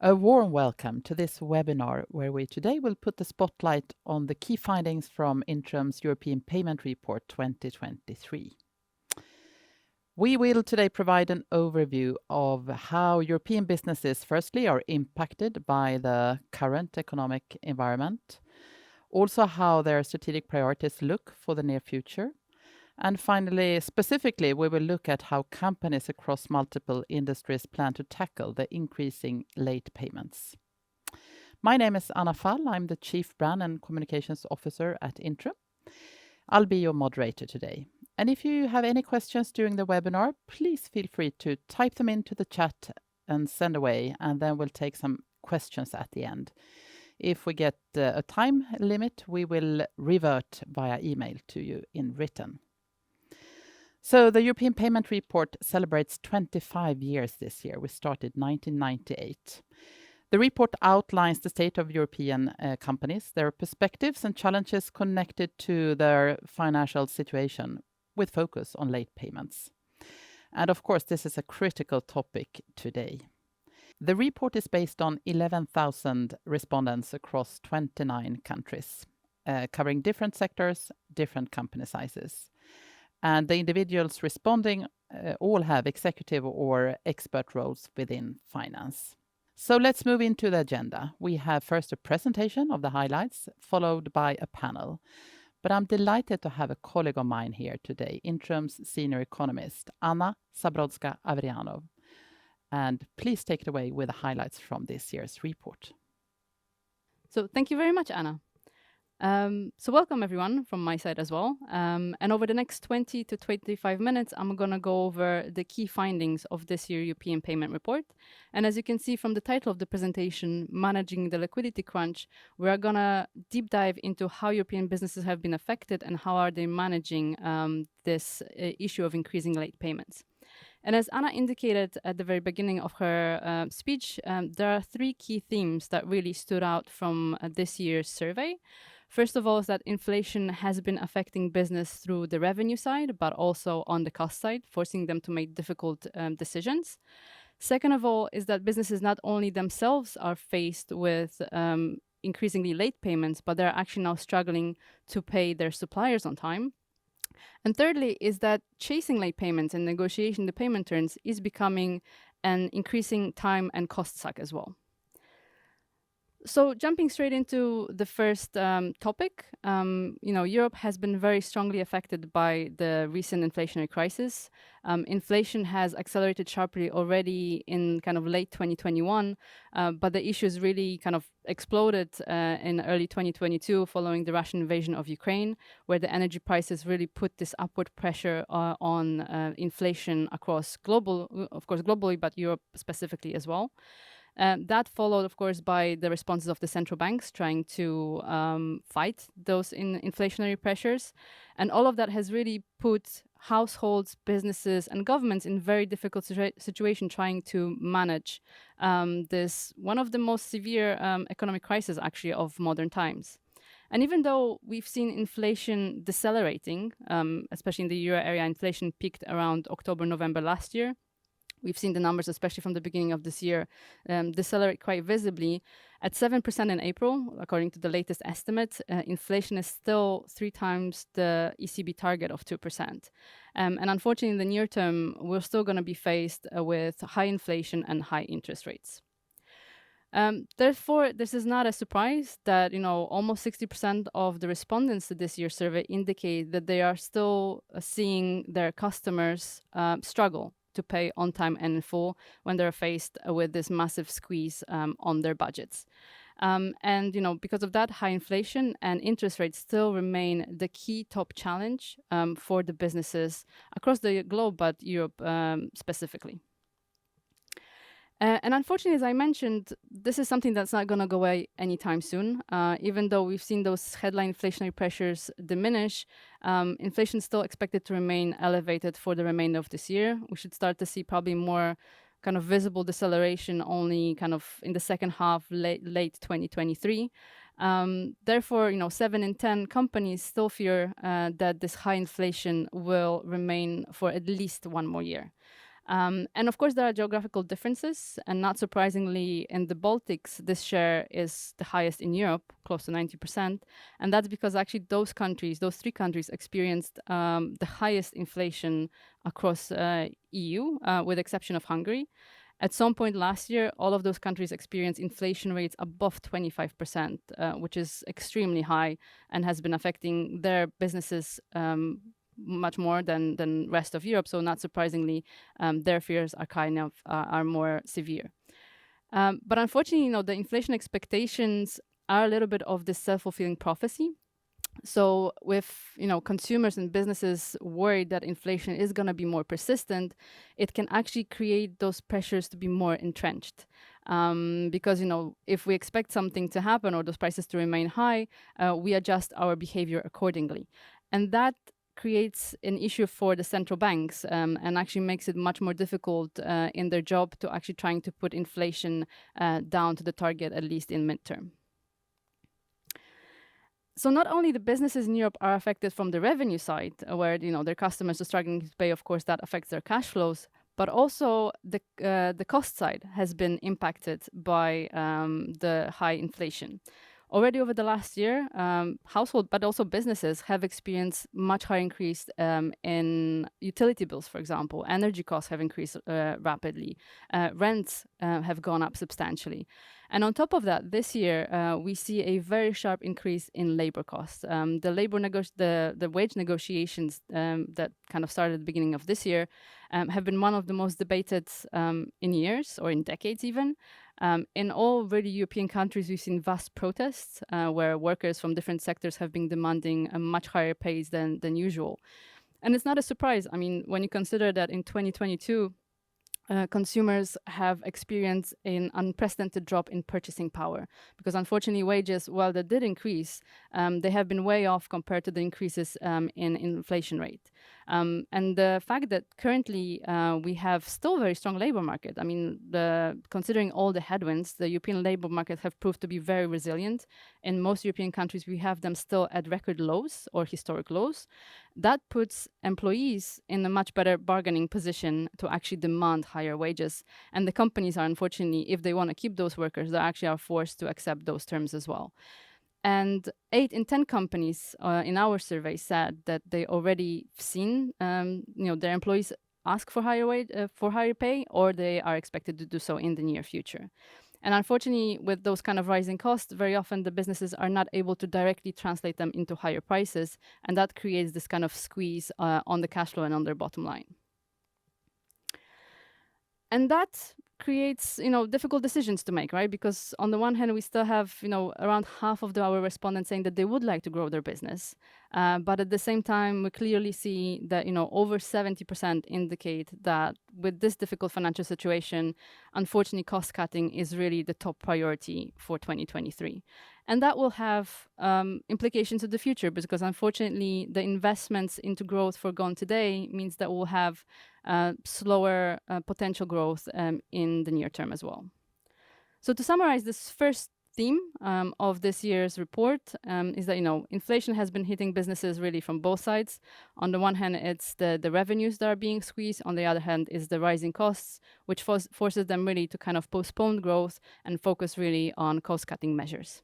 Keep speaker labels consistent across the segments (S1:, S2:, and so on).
S1: A warm welcome to this webinar where we today will put the spotlight on the key findings from Intrum's European Payment Report 2023. We will today provide an overview of how European businesses firstly are impacted by the current economic environment, also how their strategic priorities look for the near future, and finally, specifically, we will look at how companies across multiple industries plan to tackle the increasing late payments. My name is Anna Fall. I'm the Chief Brand and Communications Officer at Intrum. I'll be your moderator today. And if you have any questions during the webinar, please feel free to type them into the chat and send away, and then we'll take some questions at the end. If we get a time limit, we will revert via email to you in written. So the European Payment Report celebrates 25 years this year. We started 1998. The report outlines the state of European companies, their perspectives and challenges connected to their financial situation, with focus on late payments. And of course, this is a critical topic today. The report is based on 11,000 respondents across 29 countries, covering different sectors, different company sizes. And the individuals responding all have executive or expert roles within finance. So let's move into the agenda. We have first a presentation of the highlights, followed by a panel. But I'm delighted to have a colleague of mine here today, Intrum's senior economist, Anna Zabrodska-Avrianov. And please take it away with the highlights from this year's report.
S2: So thank you very much, Anna. So welcome everyone from my side as well. And over the next 20 to 25 minutes, I'm going to go over the key findings of this year's European Payment Report. And as you can see from the title of the presentation, Managing the Liquidity Crunch, we are going to deep dive into how European businesses have been affected and how are they managing this issue of increasing late payments. And as Anna indicated at the very beginning of her speech, there are three key themes that really stood out from this year's survey. First of all, is that inflation has been affecting business through the revenue side, but also on the cost side, forcing them to make difficult decisions. Second of all, is that businesses not only themselves are faced with increasingly late payments, but they're actually now struggling to pay their suppliers on time. And thirdly, is that chasing late payments and negotiating the payment terms is becoming an increasing time and cost suck as well. So jumping straight into the first topic, Europe has been very strongly affected by the recent inflationary crisis. Inflation has accelerated sharply already in kind of late 2021, but the issues really kind of exploded in early 2022 following the Russian invasion of Ukraine, where the energy prices really put this upward pressure on inflation across globally, but Europe specifically as well. That followed, of course, by the responses of the central banks trying to fight those inflationary pressures. And all of that has really put households, businesses, and governments in very difficult situation trying to manage this one of the most severe economic crises, actually, of modern times. And even though we've seen inflation decelerating, especially in the euro area, inflation peaked around October, November last year. We've seen the numbers, especially from the beginning of this year, decelerate quite visibly. At 7% in April, according to the latest estimate, inflation is still 3 times the ECB target of 2%. And unfortunately, in the near term, we're still going to be faced with high inflation and high interest rates. Therefore, this is not a surprise that almost 60% of the respondents to this year's survey indicate that they are still seeing their customers struggle to pay on time and in full when they're faced with this massive squeeze on their budgets. And because of that, high inflation and interest rates still remain the key top challenge for the businesses across the globe, but Europe specifically. And unfortunately, as I mentioned, this is something that's not going to go away anytime soon. Even though we've seen those headline inflationary pressures diminish, inflation is still expected to remain elevated for the remainder of this year. We should start to see probably more kind of visible deceleration only kind of in the second half, late 2023. Therefore, 7 in 10 companies still fear that this high inflation will remain for at least one more year. And of course, there are geographical differences. And not surprisingly, in the Baltics, this share is the highest in Europe, close to 90%. And that's because actually those countries, those three countries, experienced the highest inflation across EU, with exception of Hungary. At some point last year, all of those countries experienced inflation rates above 25%, which is extremely high and has been affecting their businesses much more than rest of Europe. So not surprisingly, their fears are kind of are more severe. But unfortunately, the inflation expectations are a little bit of this self-fulfilling prophecy. So with consumers and businesses worried that inflation is going to be more persistent, it can actually create those pressures to be more entrenched. Because if we expect something to happen or those prices to remain high, we adjust our behavior accordingly, and that creates an issue for the central banks, and actually makes it much more difficult in their job to actually trying to put inflation down to the target, at least in midterm. So not only the businesses in Europe are affected from the revenue side, where their customers are struggling to pay. Of course, that affects their cash flows, but also the cost side has been impacted by the high inflation. Already over the last year, household, but also businesses have experienced much higher increase in utility bills, for example. Energy costs have increased rapidly. Rents have gone up substantially. And on top of that, this year, we see a very sharp increase in labor costs. The wage negotiations that kind of started at the beginning of this year have been one of the most debated in years or in decades even. In all really European countries, we've seen vast protests where workers from different sectors have been demanding a much higher pays than usual. And it's not a surprise. I mean, when you consider that in 2022, consumers have experienced an unprecedented drop in purchasing power, because unfortunately wages, while they did increase, they have been way off compared to the increases in inflation rate. And the fact that currently we have still a very strong labor market. I mean, considering all the headwinds, the European labor market have proved to be very resilient. In most European countries, we have them still at record lows or historic lows. That puts employees in a much better bargaining position to actually demand higher wages. And the companies are, unfortunately, if they want to keep those workers, they actually are forced to accept those terms as well. And 8 in 10 companies in our survey said that they already seen their employees ask for higher pay, or they are expected to do so in the near future. And unfortunately, with those kind of rising costs, very often the businesses are not able to directly translate them into higher prices, and that creates this kind of squeeze on the cash flow and on their bottom line. And that creates, difficult decisions to make, right? Because on the one hand, we still have, around half of our respondents saying that they would like to grow their business. But at the same time, we clearly see that, over 70% indicate that with this difficult financial situation, unfortunately, cost cutting is really the top priority for 2023. And that will have implications in the future, because unfortunately, the investments into growth forgone today means that we'll have slower potential growth in the near term as well. So to summarize this first theme of this year's report is that, inflation has been hitting businesses really from both sides. On the one hand, it's the revenues that are being squeezed. On the other hand, is the rising costs, which forces them really to kind of postpone growth and focus really on cost-cutting measures.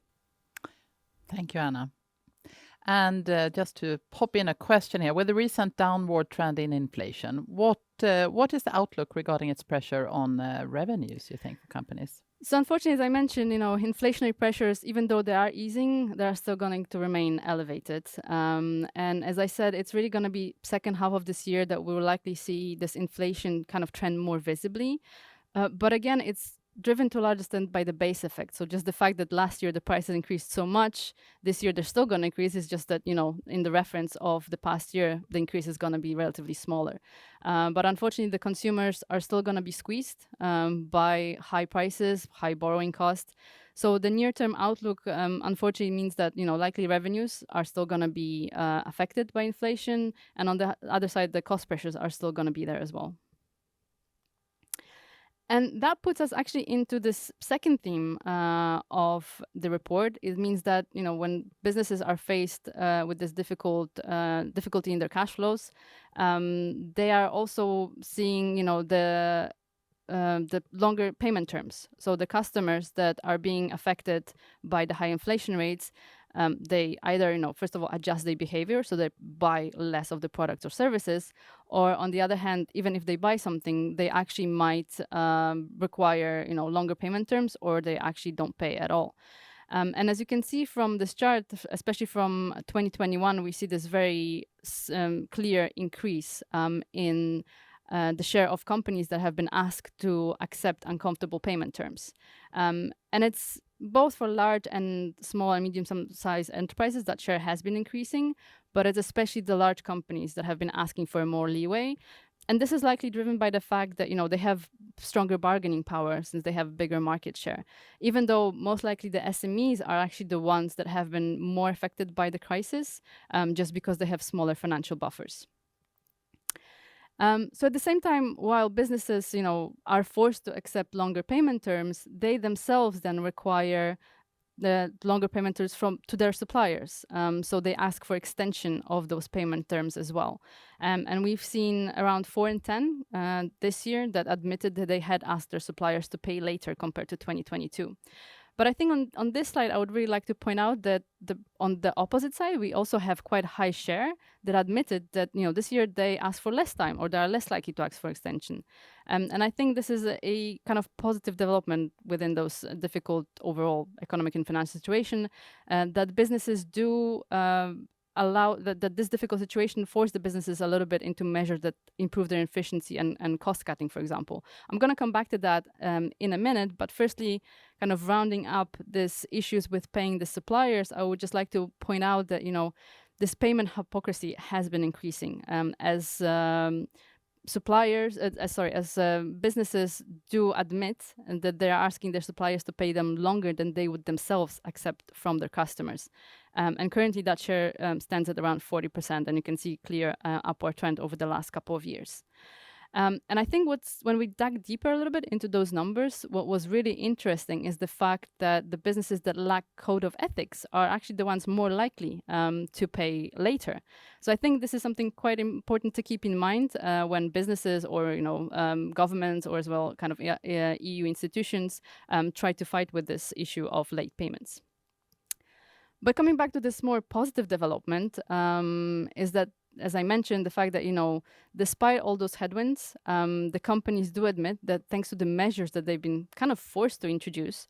S1: Thank you, Anna. And just to pop in a question here, with the recent downward trend in inflation, what is the outlook regarding its pressure on revenues, you think, for companies?
S2: So unfortunately, as I mentioned, inflationary pressures, even though they are easing, they are still going to remain elevated. And as I said, it's really going to be second half of this year that we will likely see this inflation kind of trend more visibly. But again, it's driven to a large extent by the base effect. So just the fact that last year the prices increased so much, this year they're still going to increase. It's just that, in the reference of the past year, the increase is going to be relatively smaller. But unfortunately, the consumers are still going to be squeezed by high prices, high borrowing costs. So the near-term outlook, unfortunately, means that, likely revenues are still going to be affected by inflation. And on the other side, the cost pressures are still going to be there as well. And that puts us actually into this second theme of the report. It means that when businesses are faced with this difficulty in their cash flows, they are also seeing the longer payment terms. So the customers that are being affected by the high inflation rates, they either, first of all, adjust their behavior, so they buy less of the products or services, or on the other hand, even if they buy something, they actually might require, longer payment terms, or they actually don't pay at all. And as you can see from this chart, especially from 2021, we see this very clear increase in the share of companies that have been asked to accept uncomfortable payment terms. And it's both for large and small and medium-sized enterprises that share has been increasing, but it's especially the large companies that have been asking for more leeway. And this is likely driven by the fact that they have stronger bargaining power since they have bigger market share, even though most likely the SMEs are actually the ones that have been more affected by the crisis, just because they have smaller financial buffers. So at the same time, while businesses, are forced to accept longer payment terms, they themselves then require the longer payment terms to their suppliers. So they ask for extension of those payment terms as well. And we've seen around 4 in 10 this year that admitted that they had asked their suppliers to pay later compared to 2022. But I think on this slide, I would really like to point out that on the opposite side, we also have quite a high share that admitted that this year they asked for less time, or they are less likely to ask for extension. And I think this is a kind of positive development within those difficult overall economic and financial situation, that businesses do allow that this difficult situation force the businesses a little bit into measures that improve their efficiency and cost cutting, for example. I'm going to come back to that in a minute, but firstly, kind of rounding up these issues with paying the suppliers, I would just like to point out that this payment hypocrisy has been increasing as businesses do admit that they're asking their suppliers to pay them longer than they would themselves accept from their customers. And currently that share stands at around 40%, and you can see clear upward trend over the last couple of years. And I think when we dug deeper a little bit into those numbers, what was really interesting is the fact that the businesses that lack code of ethics are actually the ones more likely to pay later. So I think this is something quite important to keep in mind when businesses or governments, or as well kind of EU institutions try to fight with this issue of late payments. But coming back to this more positive development, is that, as I mentioned, the fact that, despite all those headwinds, the companies do admit that thanks to the measures that they've been kind of forced to introduce,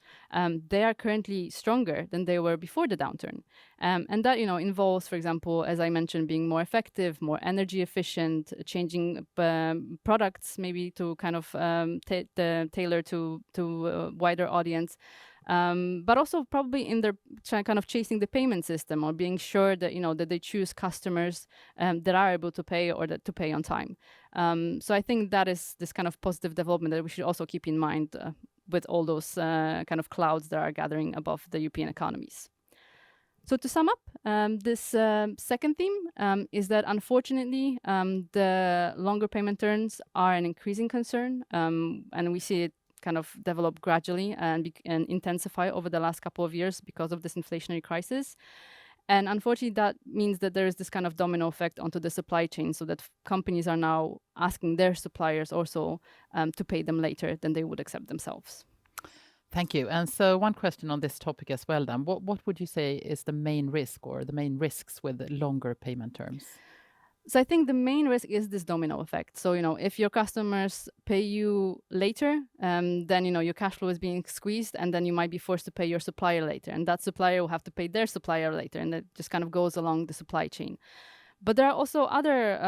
S2: they are currently stronger than they were before the downturn. And that, involves, for example, as I mentioned, being more effective, more energy efficient, changing products maybe to kind of tailor to a wider audience. But also probably in their kind of chasing the payment system, or being sure that that they choose customers that are able to pay, or that to pay on time. So I think that is this kind of positive development that we should also keep in mind with all those kind of clouds that are gathering above the European economies. So to sum up, this second theme is that unfortunately the longer payment terms are an increasing concern, and we see it kind of develop gradually and intensify over the last couple of years because of this inflationary crisis. And unfortunately, that means that there is this kind of domino effect onto the supply chain, so that companies are now asking their suppliers also to pay them later than they would accept themselves.
S1: Thank you. And so one question on this topic as well then. What would you say is the main risk, or the main risks with longer payment terms?
S2: So I think the main risk is this domino effect. So, if your customers pay you later, then, your cash flow is being squeezed, and then you might be forced to pay your supplier later. And that supplier will have to pay their supplier later. And that just kind of goes along the supply chain. But there are also other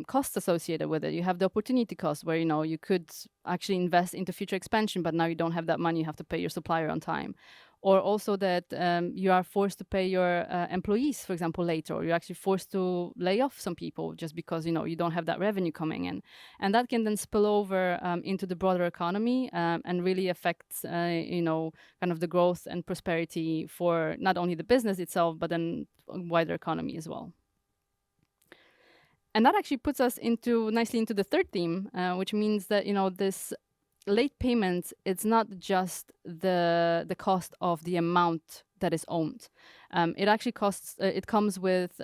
S2: costs associated with it. You have the opportunity cost, where, you could actually invest into future expansion, but now you don't have that money, you have to pay your supplier on time. Or also that you are forced to pay your employees, for example, later, or you're actually forced to lay off some people just because, you don't have that revenue coming in. And that can then spill over into the broader economy and really affect, kind of the growth and prosperity for not only the business itself, but then wider economy as well. And that actually puts us nicely into the third theme, which means that, this late payments, it's not just the cost of the amount that is owned. It actually it comes with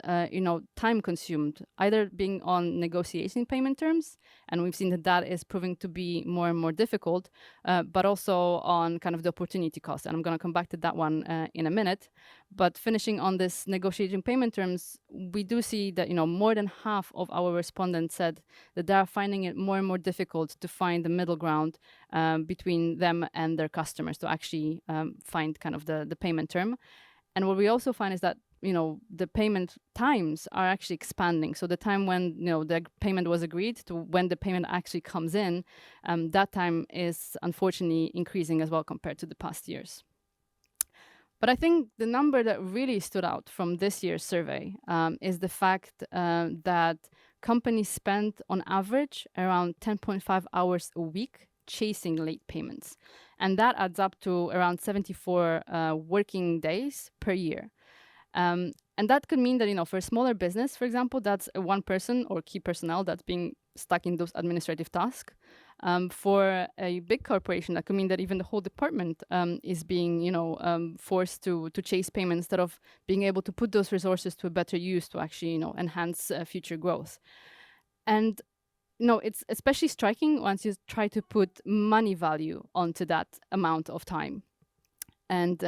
S2: time consumed, either being on negotiating payment terms, and we've seen that is proving to be more and more difficult, but also on kind of the opportunity cost, and I'm going to come back to that one in a minute. But finishing on this negotiating payment terms, we do see that more than half of our respondents said that they are finding it more and more difficult to find the middle ground between them and their customers to actually find kind of the payment term. And what we also find is that the payment times are actually expanding. So the time when the payment was agreed to when the payment actually comes in, that time is unfortunately increasing as well compared to the past years. But I think the number that really stood out from this year's survey is the fact that companies spend on average around 10.5 hours a week chasing late payments. And that adds up to around 74 working days per year. And that could mean that, for a smaller business, for example, that's one person or key personnel that's being stuck in those administrative tasks. For a big corporation, that could mean that even the whole department is being, forced to chase payments instead of being able to put those resources to a better use to actually, enhance future growth. And it's especially striking once you try to put money value onto that amount of time. And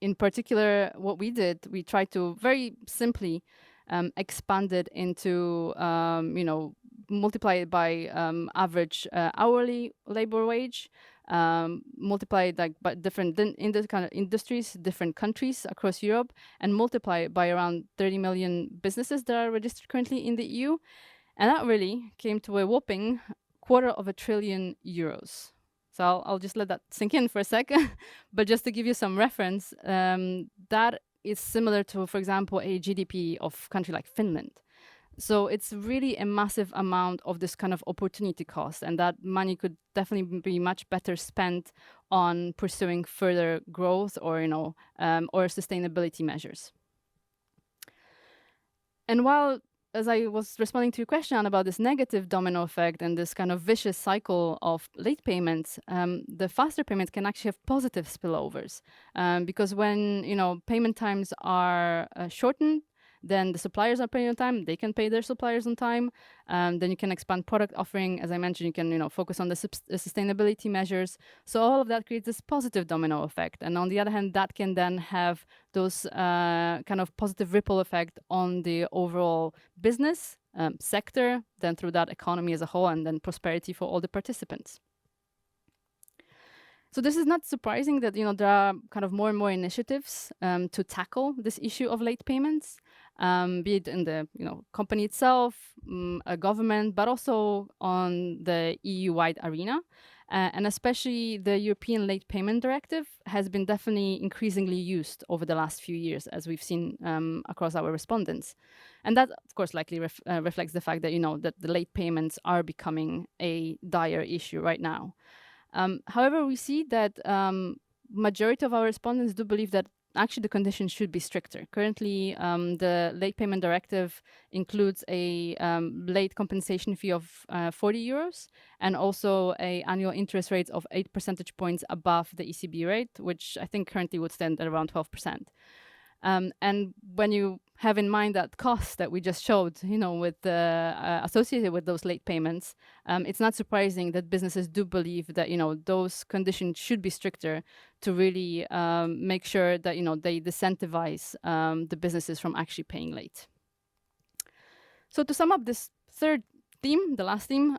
S2: in particular, what we did, we tried to very simply expand it into, multiply it by average hourly labor wage, multiply it by different in the kind of industries, different countries across Europe, and multiply it by around 30 million businesses that are registered currently in the EU. And that really came to a whopping €250 billion. So I'll just let that sink in for a second. But just to give you some reference, that is similar to, for example, a GDP of a country like Finland. So it's really a massive amount of this kind of opportunity cost, and that money could definitely be much better spent on pursuing further growth or sustainability measures. And while, as I was responding to your question about this negative domino effect and this kind of vicious cycle of late payments, the faster payments can actually have positive spillovers, because when payment times are shortened, then the suppliers are paying on time. They can pay their suppliers on time. Then you can expand product offering. As I mentioned, you can focus on the sustainability measures. So all of that creates this positive domino effect. And on the other hand, that can then have those kind of positive ripple effect on the overall business sector, then through that economy as a whole, and then prosperity for all the participants. So this is not surprising that there are kind of more and more initiatives to tackle this issue of late payments, be it in the company itself, a government, but also on the EU-wide arena. And especially the European Late Payment Directive has been definitely increasingly used over the last few years, as we've seen across our respondents. And that, of course, likely reflects the fact that that the late payments are becoming a dire issue right now. However, we see that majority of our respondents do believe that actually the conditions should be stricter. Currently, the late payment directive includes a late compensation fee of €40 and also a annual interest rate of 8 percentage points above the ECB rate, which I think currently would stand at around 12%. And when you have in mind that cost that we just showed, with associated with those late payments, it's not surprising that businesses do believe that those conditions should be stricter to really make sure that they disincentivize the businesses from actually paying late. So to sum up this third theme, the last theme,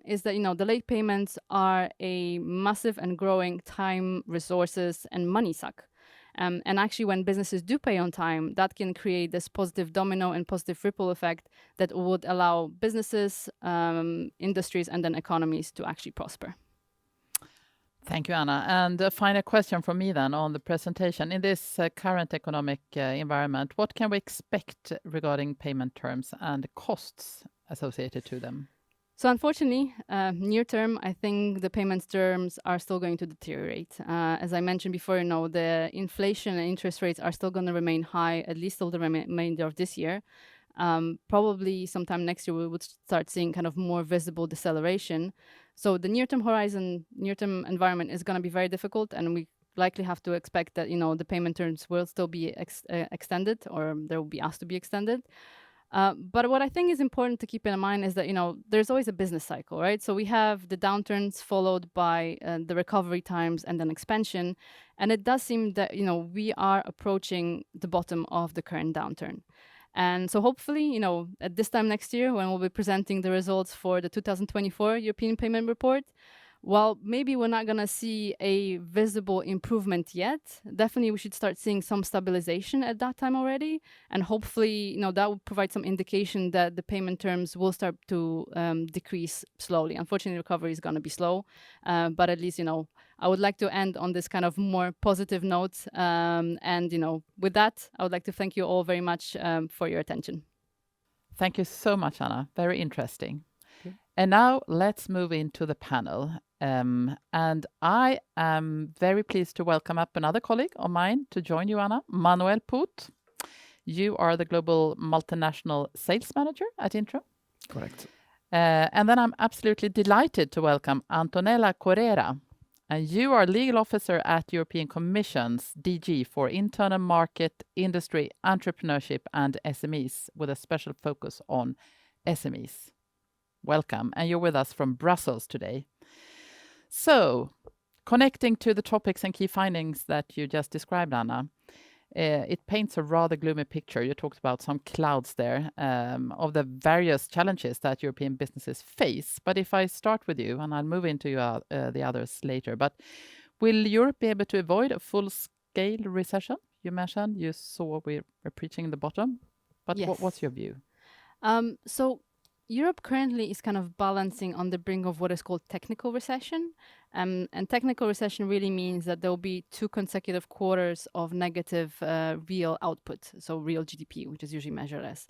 S2: is that the late payments are a massive and growing time, resources, and money suck. And actually, when businesses do pay on time, that can create this positive domino and positive ripple effect that would allow businesses, industries, and then economies to actually prosper.
S1: Thank you, Anna. And a final question from me then on the presentation. In this current economic environment, what can we expect regarding payment terms and costs associated to them?
S2: So unfortunately, near term, I think the payments terms are still going to deteriorate. As I mentioned before, the inflation and interest rates are still going to remain high, at least till the remainder of this year. Probably sometime next year, we would start seeing kind of more visible deceleration. So the near-term horizon, near-term environment is going to be very difficult, and we likely have to expect that the payment terms will still be extended, or there will be asked to be extended. But what I think is important to keep in mind is that there's always a business cycle, right? So we have the downturns followed by the recovery times and then expansion, and it does seem that we are approaching the bottom of the current downturn. And so hopefully, at this time next year, when we'll be presenting the results for the 2024 European Payment Report, while maybe we're not going to see a visible improvement yet, definitely we should start seeing some stabilization at that time already. And hopefully, that will provide some indication that the payment terms will start to decrease slowly. Unfortunately, recovery is going to be slow, but at least, I would like to end on this kind of more positive note. And, with that, I would like to thank you all very much for your attention.
S1: Thank you so much, Anna. Very interesting. And now let's move into the panel. And I am very pleased to welcome up another colleague of mine to join you, Anna, Manuel Put. You are the Global Multinational Sales Manager at Intrum.
S3: Correct.
S1: And then I'm absolutely delighted to welcome Antonella Correra. And you are Legal Officer at European Commission's DG for Internal Market, Industry, Entrepreneurship and SMEs, with a special focus on SMEs. Welcome, and you're with us from Brussels today. So, connecting to the topics and key findings that you just described, Anna, it paints a rather gloomy picture. You talked about some clouds there of the various challenges that European businesses face. But if I start with you, and I'll move into the others later, but will Europe be able to avoid a full-scale recession? You mentioned you saw we're reaching the bottom, but
S2: Yes.
S1: What's your view?
S2: So Europe currently is kind of balancing on the brink of what is called technical recession. And technical recession really means that there will be 2 consecutive quarters of negative real output, so real GDP, which is usually measured as.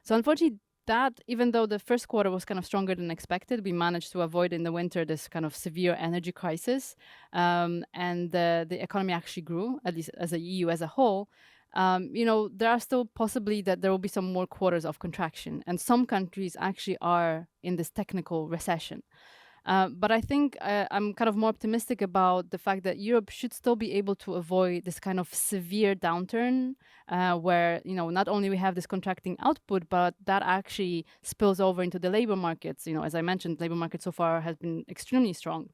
S2: So unfortunately, that, even though the first quarter was kind of stronger than expected, we managed to avoid in the winter this kind of severe energy crisis. And the economy actually grew, at least as a EU as a whole. There are still possibly that there will be some more quarters of contraction, and some countries actually are in this technical recession. But I think I'm kind of more optimistic about the fact that Europe should still be able to avoid this kind of severe downturn where, not only we have this contracting output, but that actually spills over into the labor markets. As I mentioned, labor market so far has been extremely strong.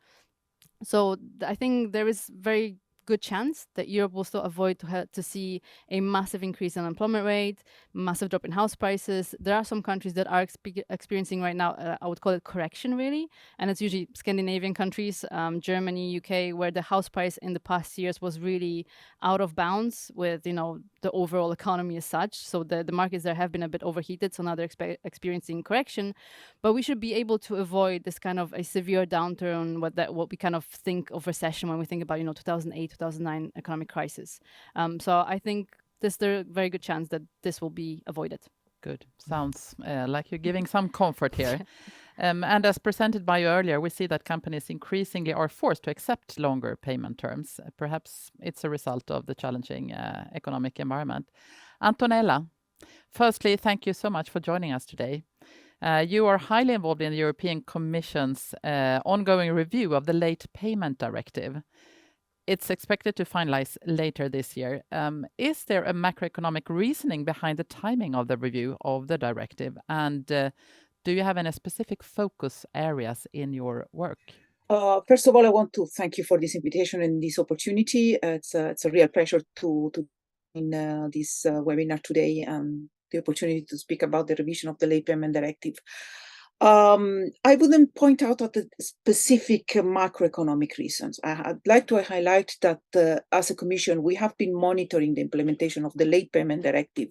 S2: So I think there is very good chance that Europe will still avoid to see a massive increase in unemployment rate, massive drop in house prices. There are some countries that are experiencing right now, I would call it correction really, and it's usually Scandinavian countries, Germany, UK, where the house price in the past years was really out of bounds with, the overall economy as such. So the markets there have been a bit overheated, so now they're experiencing correction. But we should be able to avoid this kind of a severe downturn, what we kind of think of recession when we think about 2008, 2009 economic crisis. So I think there's a very good chance that this will be avoided.
S1: Good. Sounds like you're giving some comfort here. And as presented by you earlier, we see that companies increasingly are forced to accept longer payment terms. Perhaps it's a result of the challenging economic environment. Antonella, firstly, thank you so much for joining us today. You are highly involved in the European Commission's ongoing review of the Late Payment Directive. It's expected to finalize later this year. Is there a macroeconomic reasoning behind the timing of the review of the directive? And do you have any specific focus areas in your work?
S4: First of all, I want to thank you for this invitation and this opportunity. It's a real pleasure to in this webinar today and the opportunity to speak about the revision of the Late Payment Directive. I wouldn't point out at the specific macroeconomic reasons. I'd like to highlight that as a Commission, we have been monitoring the implementation of the Late Payment Directive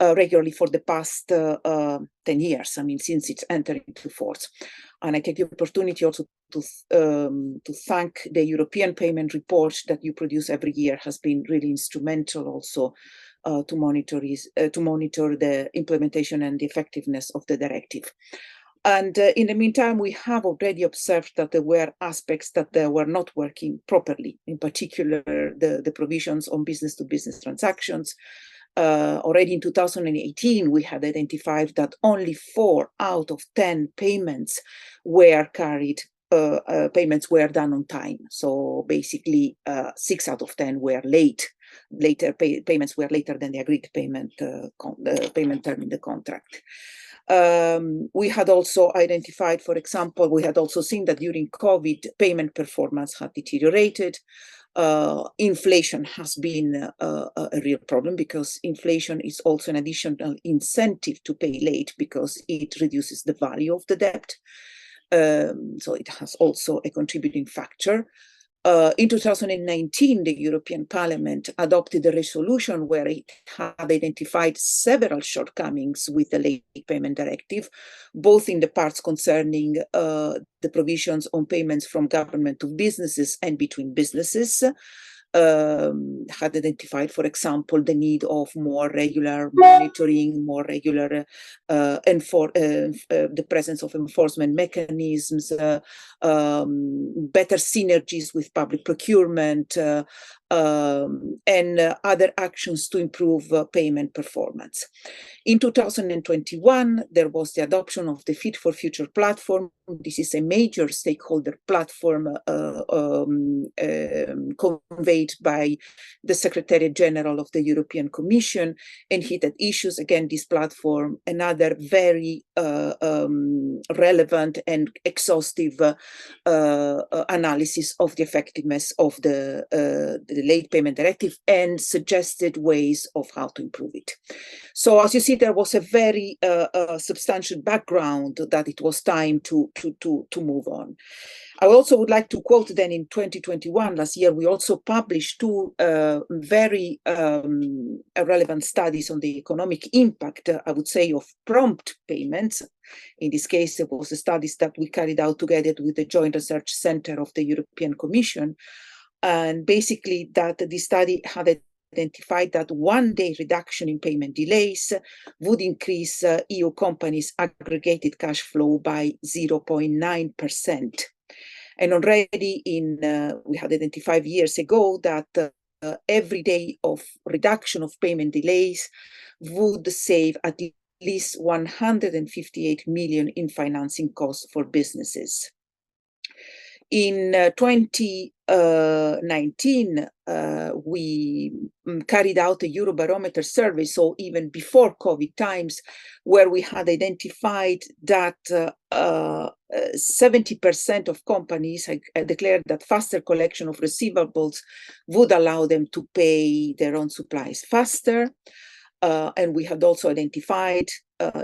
S4: regularly for the past 10 years, since it's entered into force. And I take the opportunity also to thank the European Payment Report that you produce every year. Has been really instrumental also to monitor the implementation and the effectiveness of the directive. And in the meantime, we have already observed that there were aspects that were not working properly, in particular the provisions on business-to-business transactions. Already in 2018, we had identified that only 4 out of 10 payments were carried payments were done on time. So basically 6 out of 10 were late. Payments were later than the agreed payment payment term in the contract. We had also identified, for example, we had also seen that during COVID, payment performance had deteriorated. Inflation has been a real problem because inflation is also an additional incentive to pay late because it reduces the value of the debt. So it has also a contributing factor. In 2019, the European Parliament adopted a resolution where it had identified several shortcomings with the Late Payment Directive, both in the parts concerning the provisions on payments from government to businesses and between businesses. Had identified, for example, the need of more regular monitoring, more regular the presence of enforcement mechanisms, better synergies with public procurement, and other actions to improve payment performance. In 2021, there was the adoption of the Fit for Future platform. This is a major stakeholder platform conveyed by the Secretary General of the European Commission, and hit at issues. Again, this platform, another very relevant and exhaustive analysis of the effectiveness of the Late Payment Directive and suggested ways of how to improve it. So as you see, there was a very substantial background that it was time to move on. I also would like to quote then in 2021, last year, we also published two very relevant studies on the economic impact, I would say, of prompt payments. In this case, it was the studies that we carried out together with the Joint Research Center of the European Commission. And basically that the study had identified that 1 day reduction in payment delays would increase EU companies' aggregated cash flow by 0.9%. And already we had identified years ago that every day of reduction of payment delays would save at least 158 million in financing costs for businesses. In 2019, we carried out a Eurobarometer survey, so even before COVID times, where we had identified that 70% of companies declared that faster collection of receivables would allow them to pay their own supplies faster. And we had also identified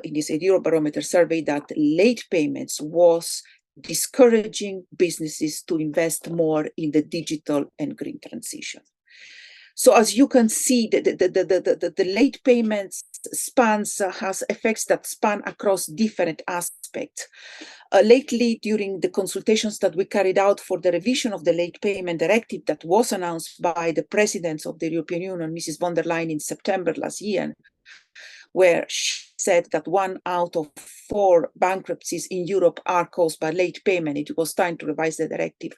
S4: in this Eurobarometer survey that late payments was discouraging businesses to invest more in the digital and green transition. So as you can see, the late payments has effects that span across different aspects. Lately, during the consultations that we carried out for the revision of the Late Payment Directive that was announced by the President of the European Union, Mrs. von der Leyen, in September last year, where she said that 1 out of 4 bankruptcies in Europe are caused by late payment. It was time to revise the directive.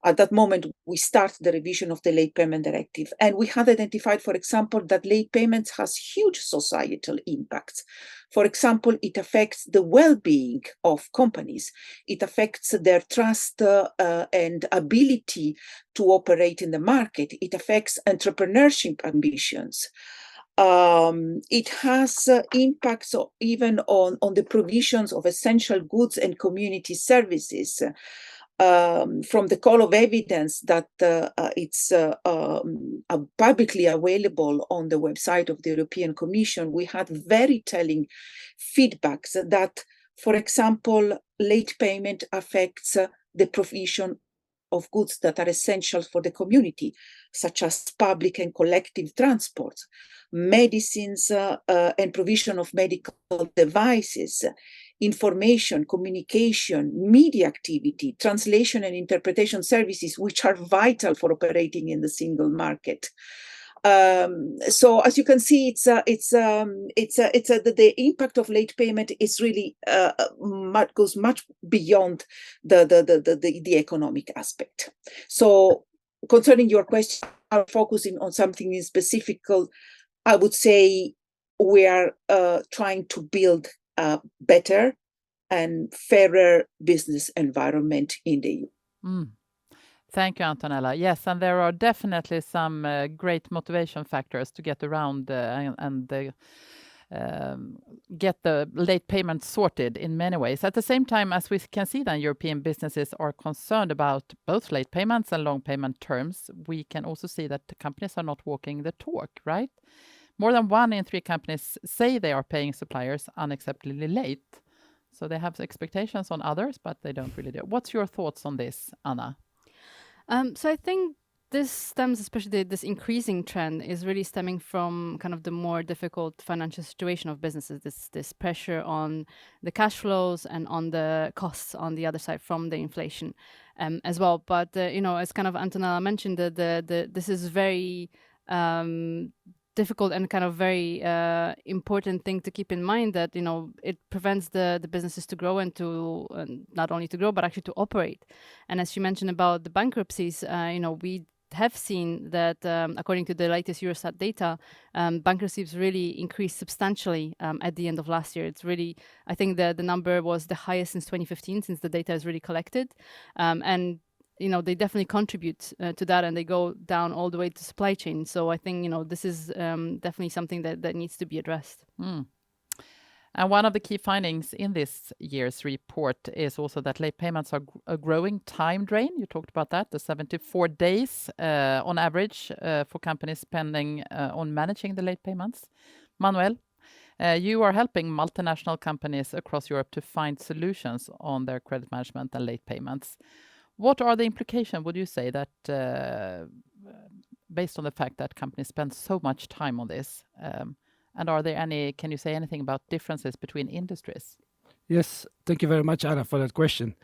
S4: At that moment, we started the revision of the Late Payment Directive. And we had identified, for example, that late payments has huge societal impacts. For example, it affects the well-being of companies. It affects their trust and ability to operate in the market. It affects entrepreneurship ambitions. It has impacts even on the provisions of essential goods and community services. From the call of evidence that it's publicly available on the website of the European Commission, we had very telling feedbacks that, for example, late payment affects the provision of goods that are essential for the community, such as public and collective transport, medicines and provision of medical devices, information, communication, media activity, translation and interpretation services, which are vital for operating in the single market. So as you can see, the impact of late payment is really goes much beyond the economic aspect. So concerning your question, I'm focusing on something in specific. I would say we are trying to build better and fairer business environment in the EU.
S1: Thank you, Antonella. Yes, and there are definitely some great motivation factors to get around and get the late payments sorted in many ways. At the same time, as we can see, then European businesses are concerned about both late payments and long payment terms. We can also see that the companies are not walking the talk, right? More than 1 in 3 companies say they are paying suppliers unacceptably late. So they have expectations on others, but they don't really do. What's your thoughts on this, Anna?
S2: So I think this stems, especially this increasing trend, is really stemming from kind of the more difficult financial situation of businesses. This pressure on the cash flows and on the costs on the other side from the inflation, as well. But as kind of Antonella mentioned, this is very difficult and kind of very important thing to keep in mind, that it prevents the businesses to grow and to not only to grow but actually to operate. And as you mentioned about the bankruptcies, we have seen that according to the latest Eurostat data, bankruptcies really increased substantially at the end of last year. It's really, I think the number was the highest since 2015, since the data is really collected, and they definitely contribute to that, and they go down all the way to supply chain. So I think, this is definitely something that needs to be addressed.
S1: And one of the key findings in this year's report is also that late payments are a growing time drain. You talked about that, the 74 days on average for companies spending on managing the late payments. Manuel, you are helping multinational companies across Europe to find solutions on their credit management and late payments. What are the implications, would you say, that based on the fact that companies spend so much time on this? And are there can you say anything about differences between industries?
S3: Yes, thank you very much, Anna, for that question.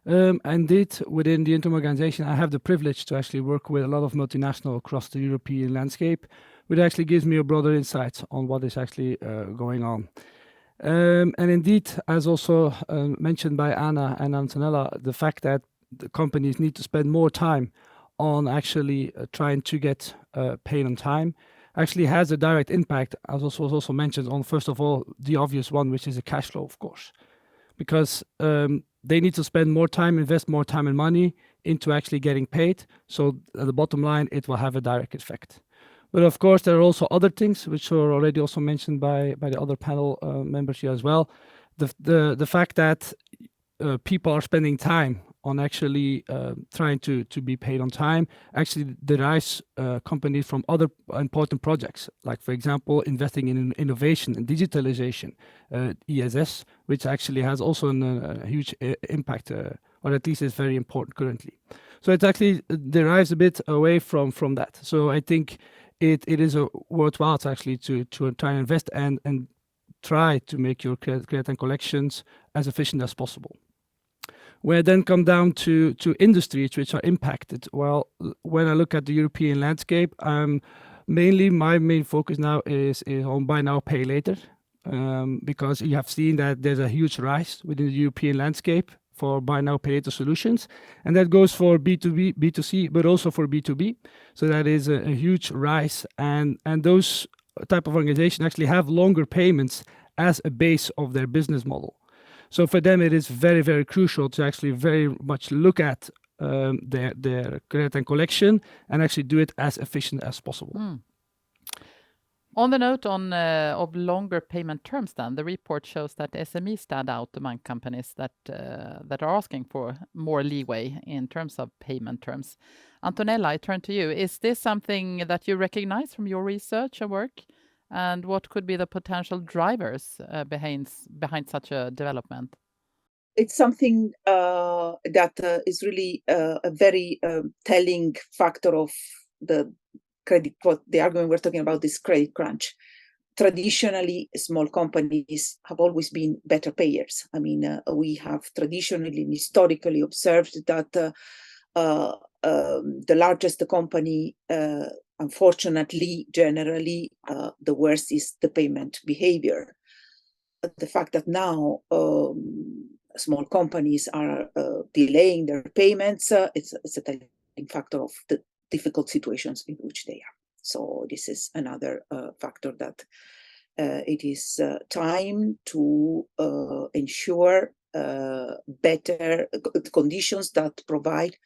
S3: Indeed, within the Intrum organization, I have the privilege to actually work with a lot of multinationals across the European landscape, which actually gives me a broader insight on what is actually going on. And indeed, as also mentioned by Anna and Antonella, the fact that the companies need to spend more time on actually trying to get paid on time actually has a direct impact, as was also mentioned, on, first of all, the obvious one, which is the cash flow, of course. Because they need to spend more time, invest more time and money into actually getting paid. So at the bottom line, it will have a direct effect. But of course, there are also other things which are already also mentioned by the other panel members here as well. The fact that people are spending time on actually trying to be paid on time actually derives companies from other important projects, like, for example, investing in innovation and digitalization, ESS, which actually has also a huge impact, or at least is very important currently. So it actually derives a bit away from that. So I think it is worthwhile actually to try and invest and try to make your credit and collections as efficient as possible. Where I then come down to industries which are impacted. Well, when I look at the European landscape, mainly my main focus now is on buy now, pay later, because you have seen that there's a huge rise within the European landscape for buy now, pay later solutions, and that goes for B2B, B2C, but also for B2B. So that is a huge rise, and those type of organizations actually have longer payments as a base of their business model. So for them, it is very, very crucial to actually very much look at their credit and collection and actually do it as efficient as possible.
S1: On the note of longer payment terms, then, the report shows that SMEs stand out among companies that are asking for more leeway in terms of payment terms. Antonella, I turn to you. Is this something that you recognize from your research and work? And what could be the potential drivers behind such a development?
S4: It's something that is really a very telling factor of the credit. What the argument we're talking about is credit crunch. Traditionally, small companies have always been better payers. I mean, we have traditionally and historically observed that the largest the company, unfortunately, generally, the worst is the payment behavior. The fact that now small companies are delaying their payments, it's a telling factor of the difficult situations in which they are. So this is another factor that it is time to ensure better conditions that provide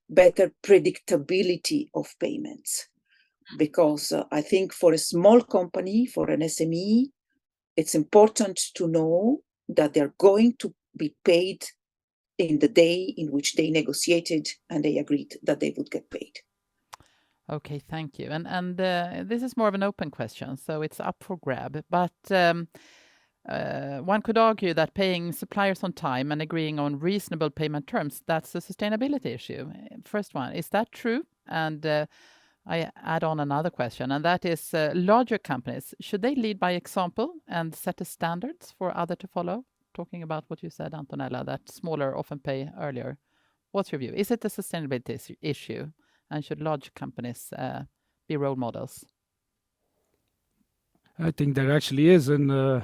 S4: better predictability of payments. Because I think for a small company, for an SME, it's important to know that they're going to be paid in the day in which they negotiated and they agreed that they would get paid.
S1: Okay, thank you. And this is more of an open question, so it's up for grab. But one could argue that paying suppliers on time and agreeing on reasonable payment terms, that's a sustainability issue. First one, is that true? And I add on another question, and that is larger companies, should they lead by example and set the standards for others to follow? Talking about what you said, Antonella, that smaller often pay earlier. What's your view? Is it a sustainability issue? And should large companies be role models?
S3: I think there actually is a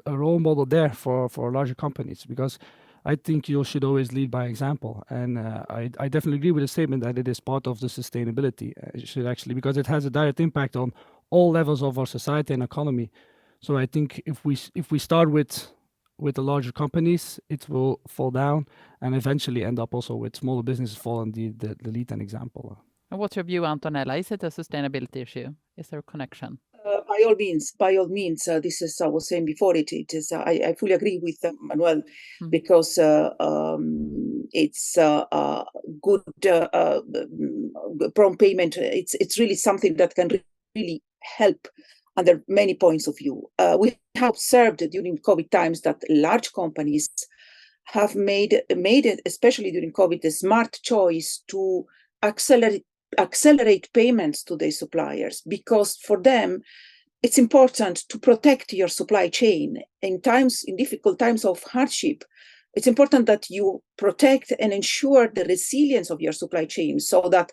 S3: role model there for larger companies, because I think you should always lead by example. And I definitely agree with the statement that it is part of the sustainability. It should actually, because it has a direct impact on all levels of our society and economy. So I think if we start with the larger companies, it will fall down and eventually end up also with smaller businesses following the lead and example.
S1: And what's your view, Antonella? Is it a sustainability issue? Is there a connection?
S4: By all means, this is I was saying before. It is. I fully agree with Manuel, because it's good prompt payment. It's really something that can really help under many points of view. We have observed during COVID times that large companies have made it, especially during COVID, a smart choice to accelerate payments to their suppliers, because for them it's important to protect your supply chain in difficult times of hardship. It's important that you protect and ensure the resilience of your supply chain, so that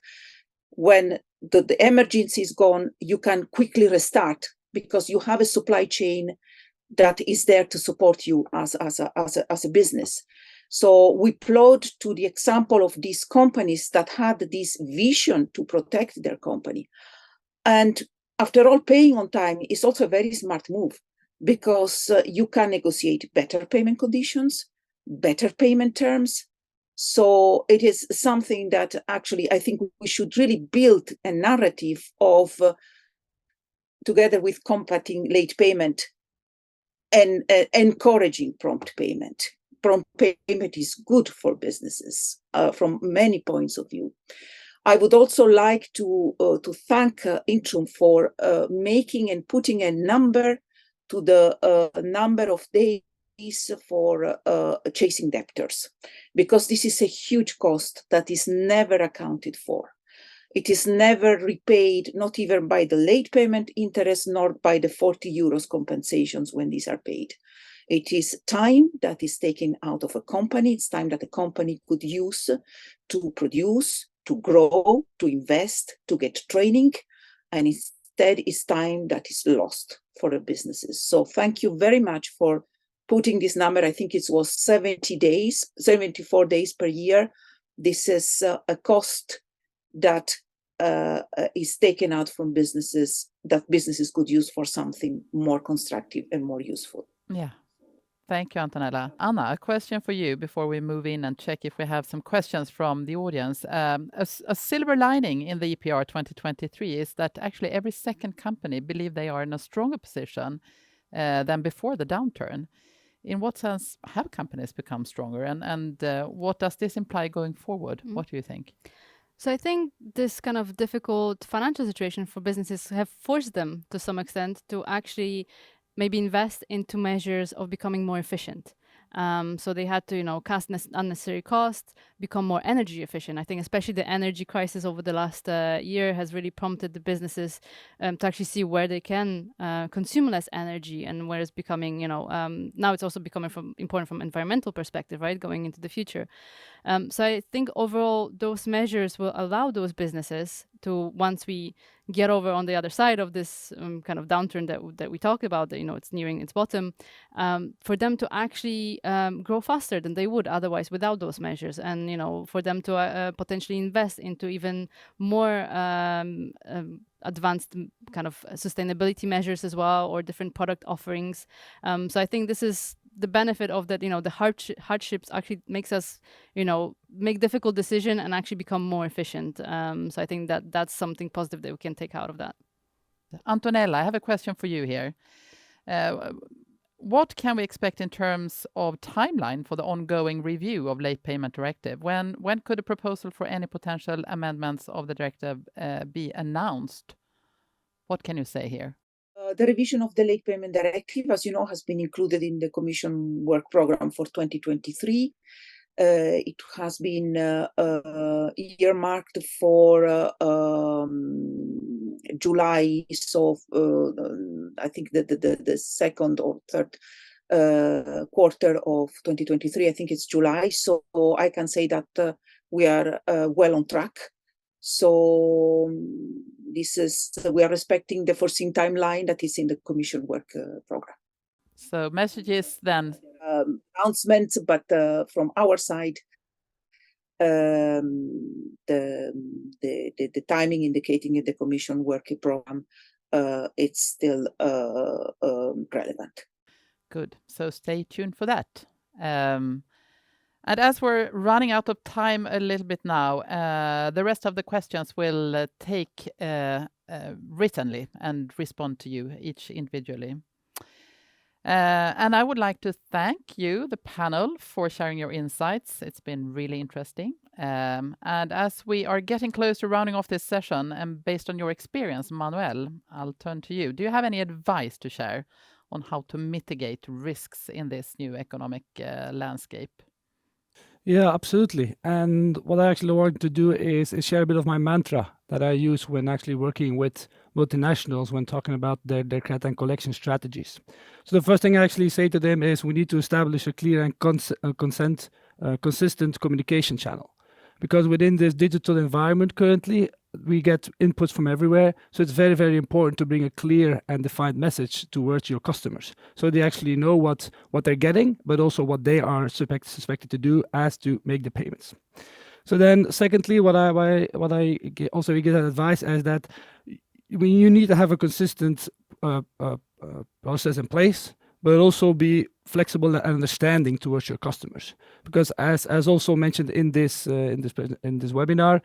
S4: when the emergency is gone, you can quickly restart, because you have a supply chain that is there to support you as a business. So we applaud to the example of these companies that had this vision to protect their company. And after all, paying on time is also a very smart move, because you can negotiate better payment conditions, better payment terms. So it is something that actually I think we should really build a narrative of, together with combating late payment and encouraging prompt payment. Prompt payment is good for businesses from many points of view. I would also like to thank Intrum for making and putting a number to the number of days for chasing debtors, because this is a huge cost that is never accounted for. It is never repaid, not even by the late payment interest, nor by the 40 euros compensations when these are paid. It is time that is taken out of a company. It's time that a company could use to produce, to grow, to invest, to get training. And instead, it's time that is lost for the businesses. So thank you very much for putting this number. I think it was 74 days per year. This is a cost that is taken out from businesses, that businesses could use for something more constructive and more useful.
S1: Yeah. Thank you, Antonella. Anna, a question for you before we move in and check if we have some questions from the audience. A silver lining in the EPR 2023 is that actually every second company believe they are in a stronger position than before the downturn. In what sense have companies become stronger, and what does this imply going forward? What do you think?
S2: So I think this kind of difficult financial situation for businesses have forced them to some extent to actually maybe invest into measures of becoming more efficient. So they had to, cast unnecessary costs, become more energy efficient. I think especially the energy crisis over the last year has really prompted the businesses to actually see where they can consume less energy, and where it's becoming, now it's also becoming important from environmental perspective, right, going into the future. So I think overall those measures will allow those businesses to, once we get over on the other side of this kind of downturn that we talk about, that it's nearing its bottom, for them to actually grow faster than they would otherwise without those measures, and for them to potentially invest into even more advanced kind of sustainability measures as well, or different product offerings. So I think this is the benefit of that, the hardships actually makes us, make difficult decision and actually become more efficient. So I think that that's something positive that we can take out of that.
S1: Antonella, I have a question for you here. What can we expect in terms of timeline for the ongoing review of late payment directive? When could a proposal for any potential amendments of the directive be announced? What can you say here?
S4: The revision of the late payment directive, as you know, has been included in the Commission work program for 2023. It has been earmarked for July, so I think the second or third quarter of 2023. I think it's July, so I can say that we are well on track. So we are respecting the foreseen timeline that is in the Commission work program.
S1: So messages then?
S4: Announcements, but from our side, the timing indicating in the Commission work program, it's still relevant.
S1: Good. So stay tuned for that. And as we're running out of time a little bit now, the rest of the questions will take writtenly and respond to you each individually. And I would like to thank you, the panel, for sharing your insights. It's been really interesting. And as we are getting close to rounding off this session, and based on your experience, Manuel, I'll turn to you. Do you have any advice to share on how to mitigate risks in this new economic landscape?
S3: Yeah, absolutely. And what I actually want to do is share a bit of my mantra that I use when actually working with multinationals when talking about their credit and collection strategies. So the first thing I actually say to them is we need to establish a clear and consistent communication channel. Because within this digital environment currently, we get inputs from everywhere. So it's very, very important to bring a clear and defined message towards your customers. So they actually know what they're getting, but also what they are suspected to do as to make the payments. So then secondly, what I also get advice is that you need to have a consistent process in place, but also be flexible and understanding towards your customers. Because as also mentioned in this webinar,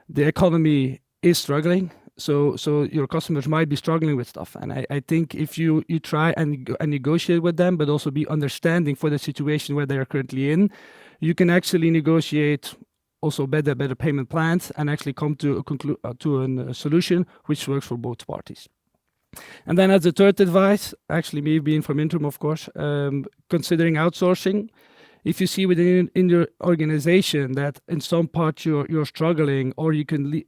S3: the economy is struggling. So your customers might be struggling with stuff. And I think if you try and negotiate with them, but also be understanding for the situation where they are currently in, you can actually negotiate also better payment plans and actually come to a solution which works for both parties. And then as a third advice, actually me being from Intrum, of course, considering outsourcing. If you see within your organization that in some part you're struggling, or you can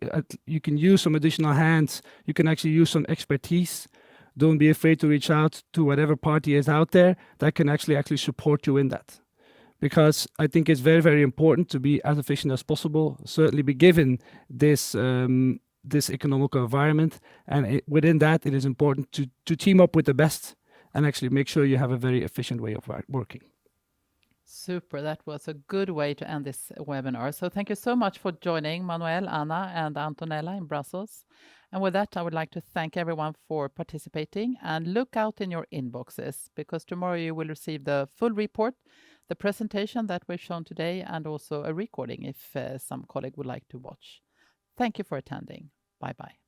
S3: use some additional hands, you can actually use some expertise. Don't be afraid to reach out to whatever party is out there that can actually support you in that. Because I think it's very, very important to be as efficient as possible, certainly be given this economic environment. And within that, it is important to team up with the best and actually make sure you have a very efficient way of working.
S1: Super. That was a good way to end this webinar. So thank you so much for joining, Manuel, Anna, and Antonella in Brussels. And with that, I would like to thank everyone for participating, and look out in your inboxes, because tomorrow you will receive the full report, the presentation that we've shown today, and also a recording if some colleague would like to watch. Thank you for attending. Bye-bye.